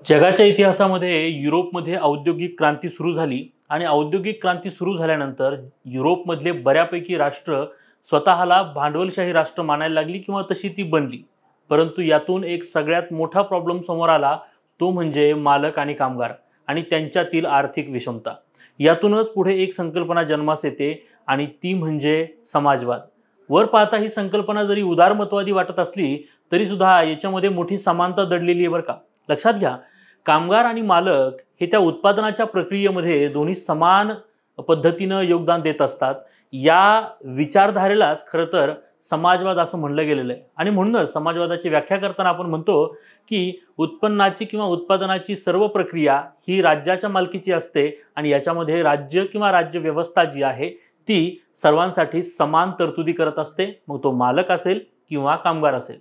जगाच्या इतिहासामध्ये युरोपमध्ये औद्योगिक क्रांती सुरू झाली आणि औद्योगिक क्रांती सुरू झाल्यानंतर युरोपमधले बऱ्यापैकी राष्ट्र स्वतःला भांडवलशाही राष्ट्र मानायला लागली किंवा तशी ती बनली. परंतु यातून एक सगळ्यात मोठा प्रॉब्लेम समोर आला, तो म्हणजे मालक आणि कामगार आणि त्यांच्यातील आर्थिक विषमता. यातूनच पुढे एक संकल्पना जन्मास येते आणि ती म्हणजे समाजवाद. वर पाहता ही संकल्पना जरी उदारमतवादी वाटत असली तरी सुद्धा याच्यामध्ये मोठी समानता दडलेली आहे बरं का. लक्षात घ्या, कामगार आणि मालक हे त्या उत्पादनाच्या प्रक्रियेमध्ये दोन्ही समान पद्धतीनं योगदान देत असतात. या विचारधारेलाच खरं तर समाजवाद असं म्हणलं गेलेलं आहे. आणि म्हणूनच समाजवादाची व्याख्या करताना आपण म्हणतो की उत्पन्नाची किंवा उत्पादनाची सर्व प्रक्रिया ही राज्याच्या मालकीची असते आणि याच्यामध्ये राज्य किंवा राज्य व्यवस्था जी आहे ती सर्वांसाठी समान तरतुदी करत असते, मग तो मालक असेल किंवा कामगार असेल.